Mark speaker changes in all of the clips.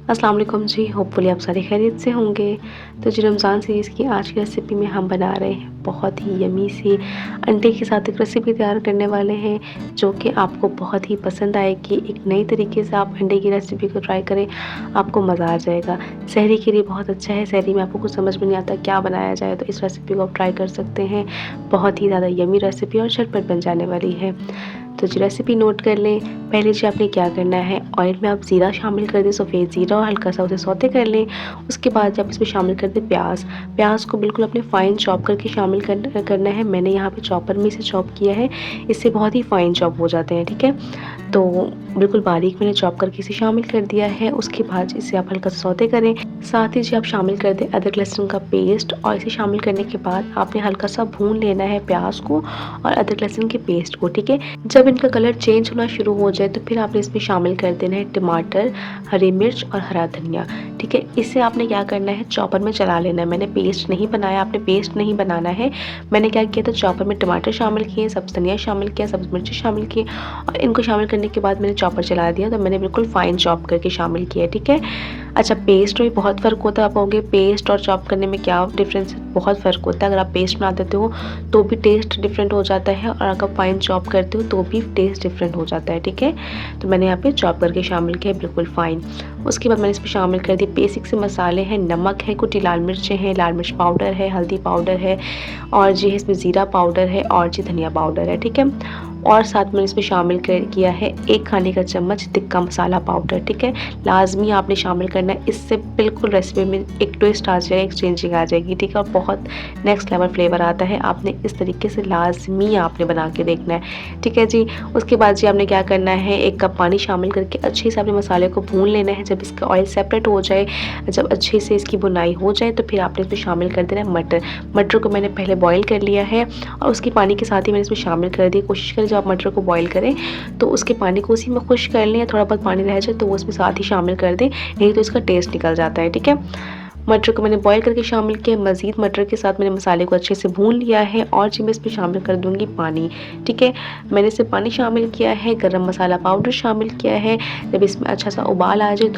Speaker 1: अस्सलाम वालेकुम जी, होपफुली आप सारे खैरियत से होंगे। तो जी रमज़ान सीरीज़ की आज की रेसिपी में हम बना रहे हैं बहुत ही यम्मी सी अंडे के साथ एक रेसिपी तैयार करने वाले हैं, जो कि आपको बहुत ही पसंद आएगी। एक नई तरीके से आप अंडे की रेसिपी को ट्राई करें, आपको मज़ा आ जाएगा। सहरी के लिए बहुत अच्छा है, सहरी में आपको कुछ समझ में नहीं आता क्या बनाया जाए, तो इस रेसिपी को आप ट्राई कर सकते हैं। बहुत ही ज़्यादा यम्मी रेसिपी और झटपट बन जाने वाली है। तो जी रेसिपी नोट कर लें। पहले जी आपने क्या करना है, ऑयल में आप ज़ीरा शामिल कर दें, सफ़ेद ज़ीरा, और हल्का सा उसे सौते कर लें। उसके बाद आप इसमें शामिल कर दें प्याज। प्याज को बिल्कुल अपने फ़ाइन चॉप करके शामिल करना है। मैंने यहाँ पे चॉपर में इसे चॉप किया है, इससे बहुत ही फ़ाइन चॉप हो जाते हैं, ठीक है। तो बिल्कुल बारीक मैंने चॉप करके इसे शामिल कर दिया है। उसके बाद इसे आप हल्का सा सौते करें। साथ ही जी आप शामिल कर दें अदरक लहसुन का पेस्ट, और इसे शामिल करने के बाद आपने हल्का सा भून लेना है प्याज को और अदरक लहसुन के पेस्ट को, ठीक है। जब इनका कलर चेंज होना शुरू हो जाए तो फिर आपने इसमें शामिल कर देना है टमाटर, हरी मिर्च और हरा धनिया, ठीक है। इसे आपने क्या करना है, चॉपर में चला लेना है। मैंने पेस्ट नहीं बनाया, आपने पेस्ट नहीं बनाना है। मैंने क्या किया था, चॉपर में टमाटर शामिल किए, सब्ज़ धनिया शामिल किया, सब्ज़ मिर्ची शामिल की, और इनको शामिल करने के बाद मैंने चॉपर चला दिया। तो मैंने बिल्कुल फ़ाइन चॉप करके शामिल किया, ठीक है। अच्छा, पेस्ट में बहुत फ़र्क होता है। आप कहोगे पेस्ट और चॉप करने में क्या डिफरेंस है? बहुत फ़र्क होता है। अगर आप पेस्ट बना देते हो तो भी टेस्ट डिफरेंट हो जाता है, और अगर फ़ाइन चॉप करते हो तो भी टेस्ट डिफरेंट हो जाता है, ठीक है। तो मैंने यहाँ पे चॉप करके शामिल किया बिल्कुल फ़ाइन। उसके बाद मैंने इसमें शामिल कर दिए बेसिक से मसाले हैं, नमक है, कुछ लाल मिर्चें हैं, लाल मिर्च पाउडर है, हल्दी पाउडर है, और जी इसमें ज़ीरा पाउडर है, और जी धनिया पाउडर है, ठीक है। और साथ में इसमें शामिल किया है 1 खाने का चम्मच तिक्का मसाला पाउडर, ठीक है। लाजमी आपने शामिल करना है, इससे बिल्कुल रेसिपी में एक ट्विस्ट आ जाएगा, एक चेंजिंग आ जाएगी, ठीक है, और बहुत नेक्स्ट लेवल फ्लेवर आता है। आपने इस तरीके से लाजमी आपने बना के देखना है, ठीक है जी। उसके बाद जी आपने क्या करना है, 1 कप पानी शामिल करके अच्छे से अपने मसाले को भून लेना है। जब इसका ऑयल सेपरेट हो जाए, जब अच्छे से इसकी बुनाई हो जाए, तो फिर आपने इसमें शामिल कर देना है मटर। मटर को मैंने पहले बॉईल कर लिया है, और उसकी पानी के साथ ही मैंने इसमें शामिल कर दी। कोशिश करें जब आप मटर को बॉईल करें तो उसके पानी को उसी में खुश कर लें, या थोड़ा बहुत पानी रह जाए तो वो उसमें साथ ही शामिल कर दें, नहीं तो इसका टेस्ट निकल जाता है, ठीक है। मटर को मैंने बॉईल करके शामिल किया। मज़ीद मटर के साथ मैंने मसाले को अच्छे से भून लिया है, और जी मैं इसमें शामिल कर दूँगी पानी, ठीक है। मैंने इसमें पानी शामिल किया है, गरम मसाला पाउडर शामिल किया है। जब इसमें अच्छा सा उबाल आ जाए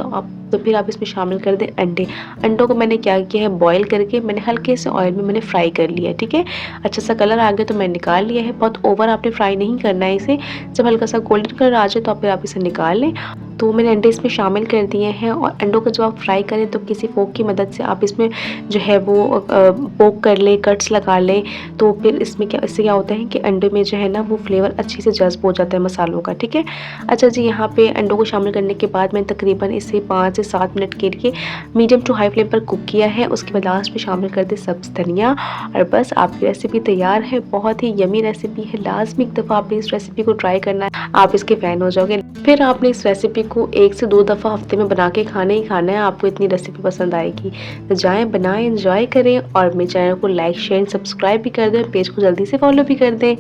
Speaker 1: तो फिर आप इसमें शामिल कर दें अंडे। अंडों को मैंने क्या किया है, बॉईल करके मैंने हल्के से ऑयल में मैंने फ्राई कर लिया है, ठीक है। अच्छा सा कलर आ गया तो मैंने निकाल लिया है। बहुत ओवर आपने फ्राई नहीं करना है इसे। जब हल्का सा गोल्डन कलर आ जाए तो फिर आप इसे निकाल लें। तो मैंने अंडे इसमें शामिल कर दिए हैं, और अंडों को जब आप फ्राई करें तो किसी फोक की मदद से आप इसमें जो है वो पोक कर लें, कट्स लगा लें। तो फिर इससे क्या होता है कि अंडे में जो है ना वो फ्लेवर अच्छे से जज़्ब हो जाता है मसालों का, ठीक है। अच्छा जी, यहाँ पे अंडों को शामिल करने के बाद मैंने तकरीबन इसे 5 से 7 मिनट के लिए मीडियम टू हाई फ्लेम पर कुक किया है। उसके बाद लास्ट में शामिल कर दें सब्ज़ धनिया, और बस आपकी रेसिपी तैयार है। बहुत ही यमी रेसिपी है, लाजमी एक दफ़ा आपने इस रेसिपी को ट्राई करना है, आप इसके फ़ैन हो जाओगे। फिर आपने इस रेसिपी को 1 से 2 दफ़ा हफ्ते में बना के खाना ही खाना है, आपको इतनी रेसिपी पसंद आएगी। तो जाएँ, बनाएँ, एंजॉय करें, और मेरे चैनल को लाइक, शेयर, सब्सक्राइब भी कर दें, पेज को जल्दी से फॉलो भी कर दें।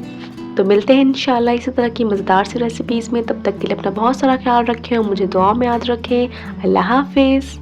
Speaker 1: तो मिलते हैं इंशाल्लाह इसी तरह की मज़ेदार सी रेसिपीज़ में। तब तक के लिए अपना बहुत सारा ख्याल रखें और मुझे दुआ में याद रखें। अल्लाह हाफ़िज़।